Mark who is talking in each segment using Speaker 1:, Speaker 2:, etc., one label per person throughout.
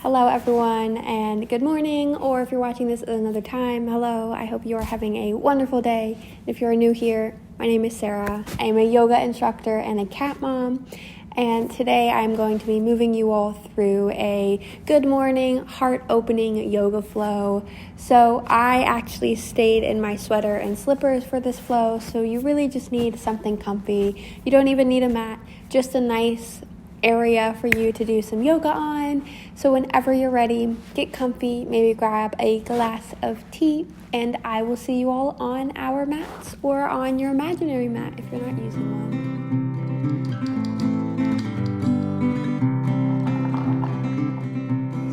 Speaker 1: Hello everyone, and good morning, or if you're watching this at another time, hello. I hope you are having a wonderful day. If you're new here, my name is Sarah. I am a yoga instructor and a cat mom, and today I'm going to be moving you all through a good morning, heart-opening yoga flow. So I actually stayed in my sweater and slippers for this flow, so you really just need something comfy. You don't even need a mat, just a nice area for you to do some yoga on. So whenever you're ready, get comfy, maybe grab a glass of tea, and I will see you all on our mats or on your imaginary mat if you're not using one.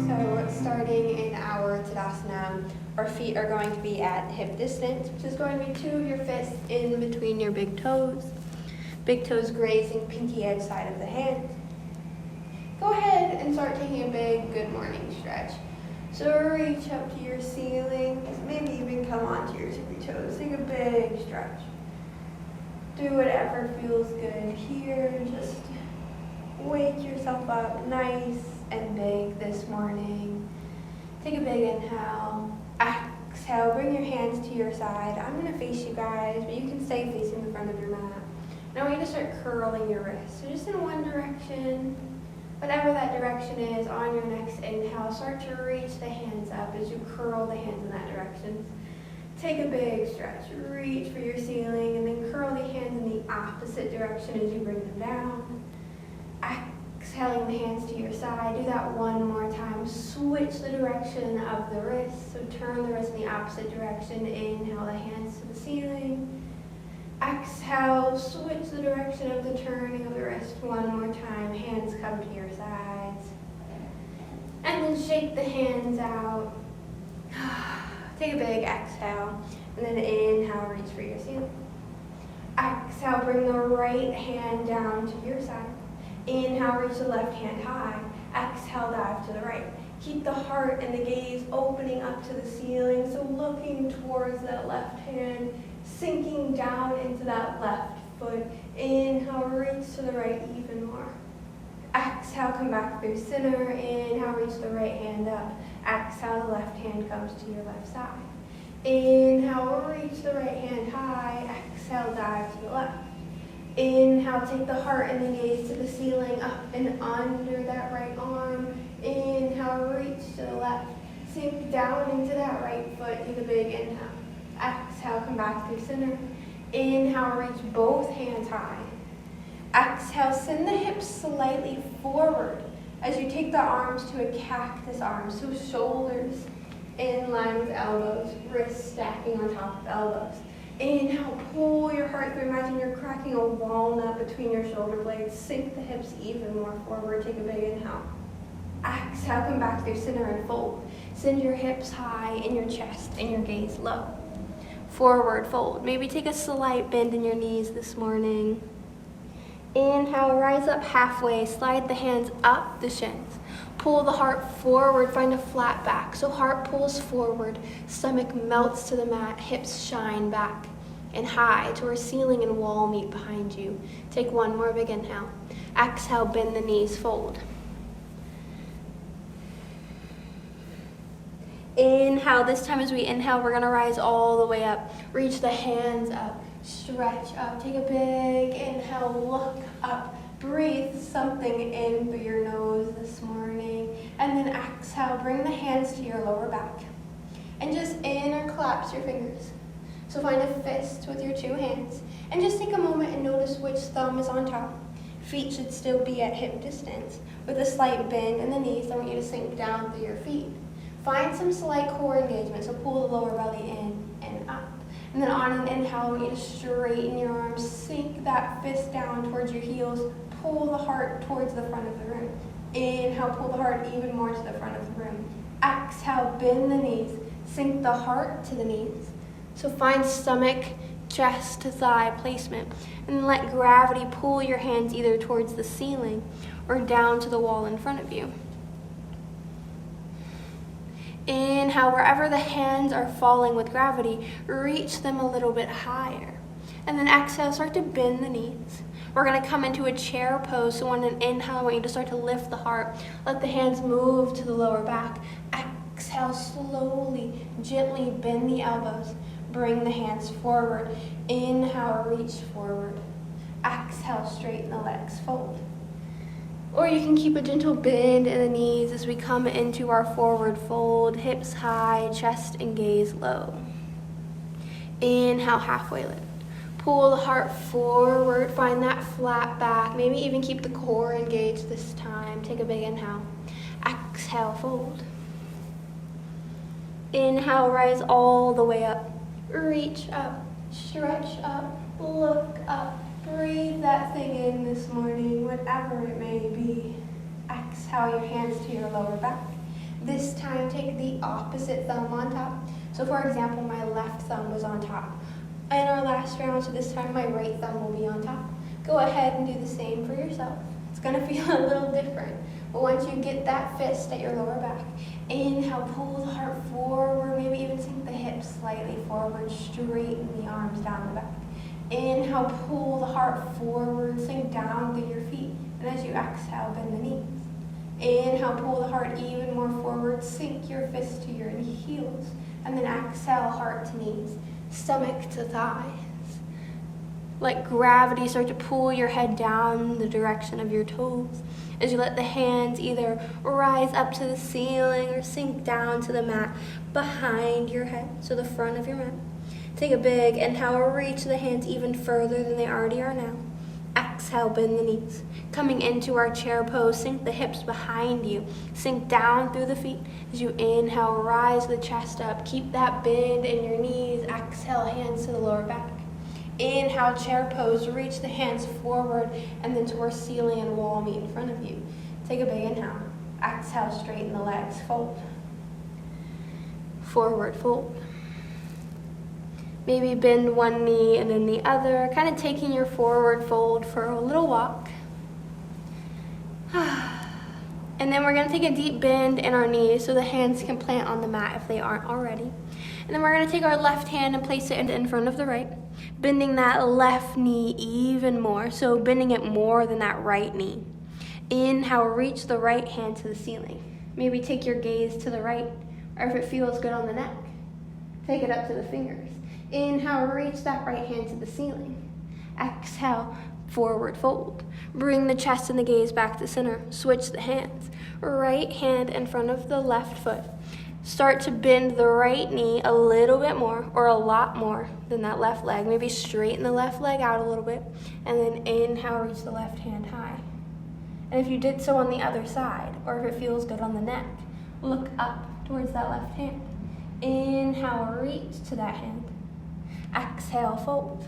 Speaker 1: So starting in our Tadasana, our feet are going to be at hip distance, which is going to be two of your fists in between your big toes grazing pinky edge side of the hand. Go ahead and start taking a big good morning stretch. So reach up to your ceiling, maybe even come onto your tippy toes. Take a big stretch. Do whatever feels good here. Just wake yourself up nice and big this morning. Take a big inhale. Exhale, bring your hands to your side. I'm going to face you guys, but you can stay facing the front of your mat. Now I want you to start curling your wrists. So just in one direction. Whatever that direction is, on your next inhale, start to reach the hands up as you curl the hands in that direction. Take a big stretch, reach for your ceiling, and then curl the hands in the opposite direction as you bring them down. Exhaling the hands to your side, do that one more time. Switch the direction of the wrist, so turn the wrist in the opposite direction. Inhale the hands to the ceiling. Exhale, switch the direction of the turning of the wrist one more time. Hands come to your sides. And then shake the hands out. Take a big exhale. And then inhale, reach for your ceiling. Exhale, bring the right hand down to your side. Inhale, reach the left hand high. Exhale, dive to the right. Keep the heart and the gaze opening up to the ceiling, so looking towards that left hand, sinking down into that left foot. Inhale, reach to the right even more. Exhale, come back through center. Inhale, reach the right hand up. Exhale, the left hand comes to your left side. Inhale, reach the right hand high. Exhale, dive to the left. Inhale, take the heart and the gaze to the ceiling, up and under that right arm. Inhale, reach to the left. Sink down into that right foot. Take a big inhale. Exhale, come back through center. Inhale, reach both hands high. Exhale, send the hips slightly forward as you take the arms to a cactus arm. So shoulders in line with elbows, wrists stacking on top of elbows. Inhale, pull your heart through. Imagine you're cracking a walnut between your shoulder blades. Sink the hips even more forward. Take a big inhale. Exhale, come back through center and fold. Send your hips high in your chest and your gaze low. Forward fold. Maybe take a slight bend in your knees this morning. Inhale, rise up halfway. Slide the hands up the shins. Pull the heart forward. Find a flat back. So heart pulls forward. Stomach melts to the mat. Hips shine back and high to where ceiling and wall meet behind you. Take one more big inhale. Exhale, bend the knees, fold. Inhale. This time as we inhale, we're going to rise all the way up. Reach the hands up. Stretch up. Take a big inhale. Look up. Breathe something in through your nose this morning. And then exhale. Bring the hands to your lower back. And just inner collapse your fingers. So find a fist with your two hands. And just take a moment and notice which thumb is on top. Feet should still be at hip distance. With a slight bend in the knees, I want you to sink down through your feet. Find some slight core engagement, so pull the lower belly in and up. And then on an inhale, I want you to straighten your arms, sink that fist down towards your heels, pull the heart towards the front of the room. Inhale, pull the heart even more to the front of the room. Exhale, bend the knees, sink the heart to the knees. So find stomach, chest to thigh placement, and let gravity pull your hands either towards the ceiling or down to the wall in front of you. Inhale, wherever the hands are falling with gravity, reach them a little bit higher. And then exhale, start to bend the knees. We're gonna come into a chair pose. So on an inhale, I want you to start to lift the heart. Let the hands move to the lower back. Exhale, slowly, gently bend the elbows. Bring the hands forward. Inhale, reach forward. Exhale, straighten the legs, fold. Or you can keep a gentle bend in the knees as we come into our forward fold, hips high, chest and gaze low. Inhale, halfway lift. Pull the heart forward, find that flat back. Maybe even keep the core engaged this time. Take a big inhale. Exhale, fold. Inhale, rise all the way up. Reach up, stretch up, look up. Breathe that thing in this morning, whatever it may be. Exhale your hands to your lower back. This time, take the opposite thumb on top. So for example, my left thumb was on top. In our last round, so this time my right thumb will be on top. Go ahead and do the same for yourself. It's gonna feel a little different. But once you get that fist at your lower back, inhale, pull the heart forward, maybe even sink the hips slightly forward, straighten the arms down the back. Inhale, pull the heart forward, sink down through your feet. And as you exhale, bend the knees. Inhale, pull the heart even more forward, sink your fist to your heels. And then exhale, heart to knees, stomach to thighs. Let gravity start to pull your head down the direction of your toes. As you let the hands either rise up to the ceiling or sink down to the mat behind your head, so the front of your mat. Take a big inhale, reach the hands even further than they already are now. Exhale, bend the knees. Coming into our chair pose, sink the hips behind you. Sink down through the feet. As you inhale, rise the chest up. Keep that bend in your knees. Exhale, hands to the lower back. Inhale, chair pose. Reach the hands forward and then towards ceiling and wall meet in front of you. Take a big inhale. Exhale, straighten the legs, fold. Forward fold. Maybe bend one knee and then the other, kind of taking your forward fold for a little walk. And then we're going to take a deep bend in our knees so the hands can plant on the mat if they aren't already. And then we're going to take our left hand and place it in front of the right, bending that left knee even more, so bending it more than that right knee. Inhale, reach the right hand to the ceiling. Maybe take your gaze to the right, or if it feels good on the neck, take it up to the fingers. Inhale, reach that right hand to the ceiling. Exhale, forward fold. Bring the chest and the gaze back to center. Switch the hands. Right hand in front of the left foot. Start to bend the right knee a little bit more, or a lot more than that left leg. Maybe straighten the left leg out a little bit. And then inhale, reach the left hand high. And if you did so on the other side, or if it feels good on the neck, look up towards that left hand. Inhale, reach to that hand. Exhale, fold.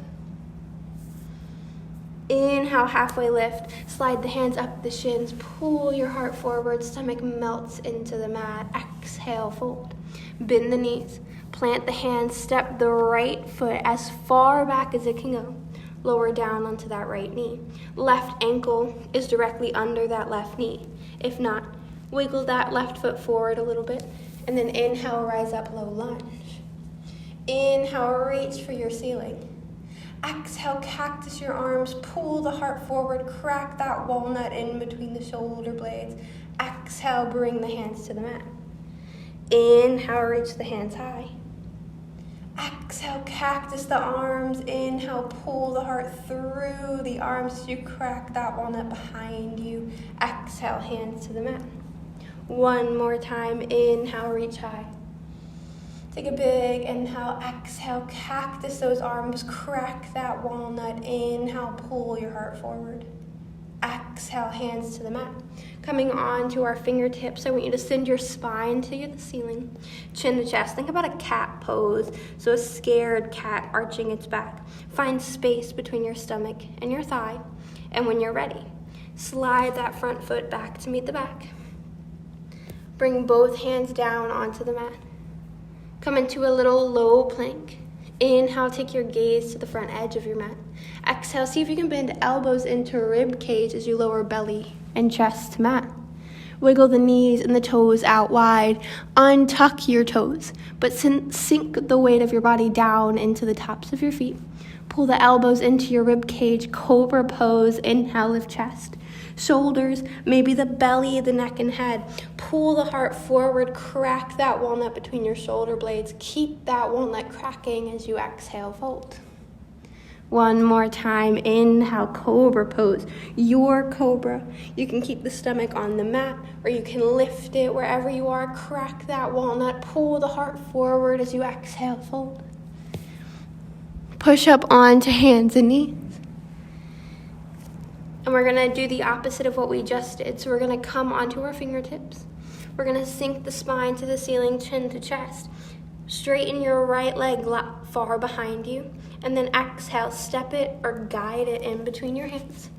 Speaker 1: Inhale, halfway lift. Slide the hands up the shins. Pull your heart forward. Stomach melts into the mat. Exhale, fold. Bend the knees. Plant the hands. Step the right foot as far back as it can go. Lower down onto that right knee. Left ankle is directly under that left knee. If not, wiggle that left foot forward a little bit. And then inhale, rise up, low lunge. Inhale, reach for your ceiling. Exhale, cactus your arms, pull the heart forward, crack that walnut in between the shoulder blades. Exhale, bring the hands to the mat. Inhale, reach the hands high. Exhale, cactus the arms. Inhale, pull the heart through the arms as you crack that walnut behind you. Exhale, hands to the mat. One more time, inhale, reach high. Take a big inhale, exhale, cactus those arms, crack that walnut. Inhale, pull your heart forward. Exhale, hands to the mat. Coming on to our fingertips, I want you to send your spine to the ceiling, chin to chest. Think about a cat pose, so a scared cat arching its back. Find space between your stomach and your thigh, and when you're ready, slide that front foot back to meet the back. Bring both hands down onto the mat. Come into a little low plank. Inhale, take your gaze to the front edge of your mat. Exhale, see if you can bend elbows into rib cage as you lower belly and chest to mat. Wiggle the knees and the toes out wide. Untuck your toes, but sink the weight of your body down into the tops of your feet. Pull the elbows into your rib cage, cobra pose, inhale, lift chest. Shoulders, maybe the belly, the neck and head. Pull the heart forward, crack that walnut between your shoulder blades. Keep that walnut cracking as you exhale, fold. One more time, inhale, cobra pose. Your cobra. You can keep the stomach on the mat or you can lift it wherever you are. Crack that walnut, pull the heart forward as you exhale, fold. Push up onto hands and knees. And we're going to do the opposite of what we just did. So we're going to come onto our fingertips. We're going to sink the spine to the ceiling, chin to chest. Straighten your right leg far behind you. And then exhale, step it or guide it in between your hands.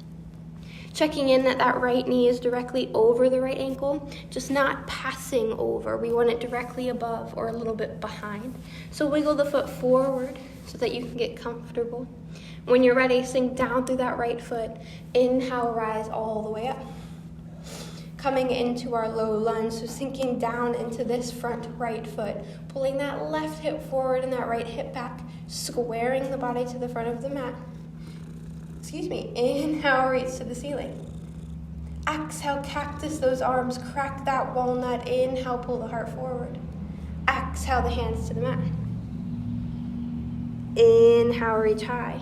Speaker 1: Checking in that right knee is directly over the right ankle, just not passing over. We want it directly above or a little bit behind. So wiggle the foot forward so that you can get comfortable. When you're ready, sink down through that right foot. Inhale, rise all the way up. Coming into our low lunge, so sinking down into this front right foot. Pulling that left hip forward and that right hip back. Squaring the body to the front of the mat. Inhale, reach to the ceiling. Exhale, cactus those arms. Crack that walnut. Inhale, pull the heart forward. Exhale, the hands to the mat. Inhale, reach high.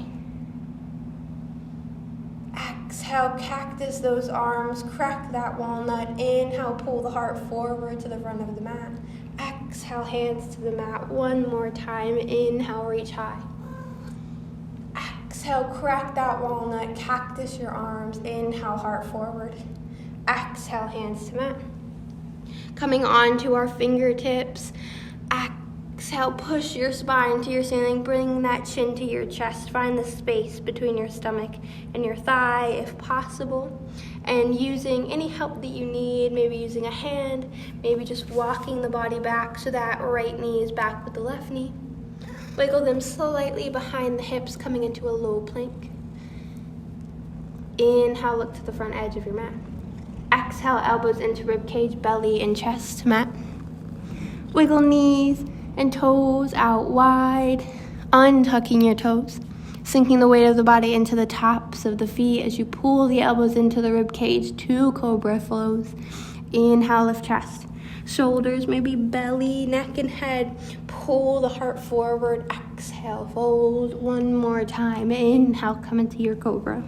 Speaker 1: Exhale, cactus those arms, crack that walnut. Inhale, pull the heart forward to the front of the mat. Exhale, hands to the mat. One more time. Inhale, reach high. Exhale, crack that walnut, cactus your arms. Inhale, heart forward. Exhale, hands to mat. Coming onto our fingertips. Exhale, push your spine to your ceiling. Bring that chin to your chest. Find the space between your stomach and your thigh if possible. And using any help that you need, maybe using a hand, maybe just walking the body back so that right knee is back with the left knee. Wiggle them slightly behind the hips, coming into a low plank. Inhale, look to the front edge of your mat. Exhale, elbows into rib cage, belly and chest to mat. Wiggle knees and toes out wide, untucking your toes, sinking the weight of the body into the tops of the feet as you pull the elbows into the rib cage. 2 cobra flows. Inhale, lift chest. Shoulders, maybe belly, neck and head. Pull the heart forward. Exhale, fold. One more time. Inhale, come into your cobra.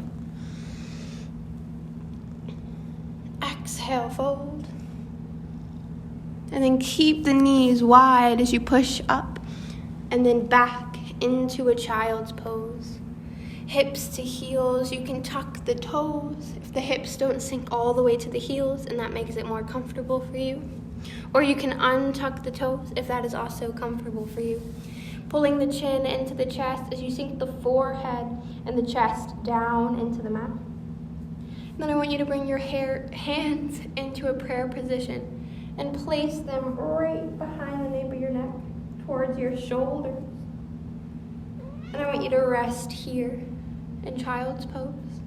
Speaker 1: Exhale, fold. And then keep the knees wide as you push up and then back into a child's pose. Hips to heels. You can tuck the toes if the hips don't sink all the way to the heels and that makes it more comfortable for you. Or you can untuck the toes if that is also comfortable for you. Pulling the chin into the chest as you sink the forehead and the chest down into the mat. Then I want you to bring your hands into a prayer position and place them right behind the nape of your neck towards your shoulders. And I want you to rest here in child's pose.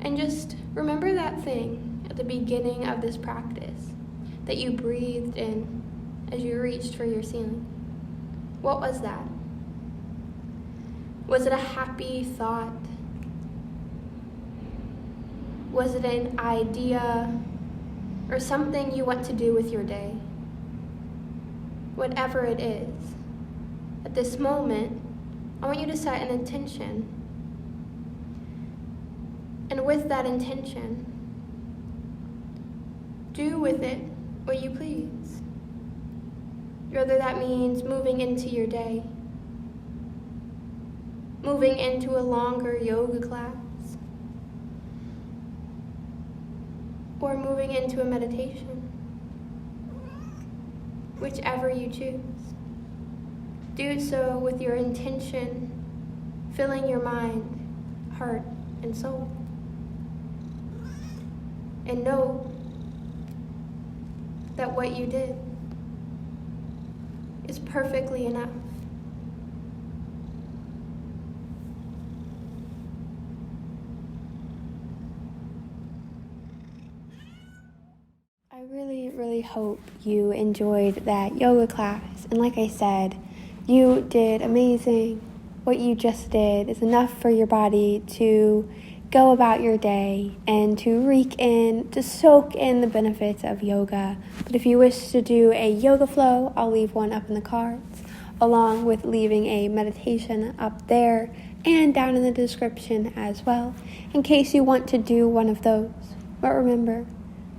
Speaker 1: And just remember that thing at the beginning of this practice that you breathed in as you reached for your ceiling. What was that? Was it a happy thought? Was it an idea or something you want to do with your day? Whatever it is, at this moment, I want you to set an intention. And with that intention, do with it what you please. Whether that means moving into your day, moving into a longer yoga class, or moving into a meditation. Whichever you choose. Do so with your intention, filling your mind, heart, and soul. And know that what you did is perfectly enough. I really hope you enjoyed that yoga class. And like I said, you did amazing. what you just did is enough for your body to go about your day and to soak in the benefits of yoga. But if you wish to do a yoga flow, I'll leave one up in the cards, along with leaving a meditation up there and down in the description as well, in case you want to do one of those. But remember,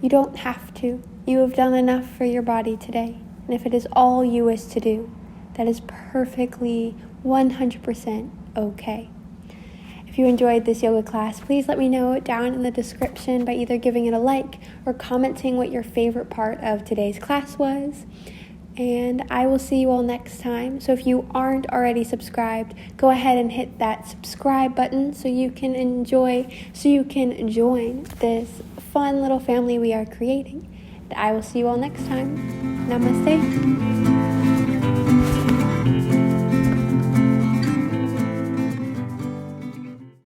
Speaker 1: you don't have to. You have done enough for your body today. And if it is all you wish to do, that is perfectly 100% okay. If you enjoyed this yoga class, please let me know down in the description by either giving it a like or commenting what your favorite part of today's class was. And I will see you all next time. So if you aren't already subscribed, go ahead and hit that subscribe button so you can join this fun little family we are creating. And I will see you all next time. Namaste.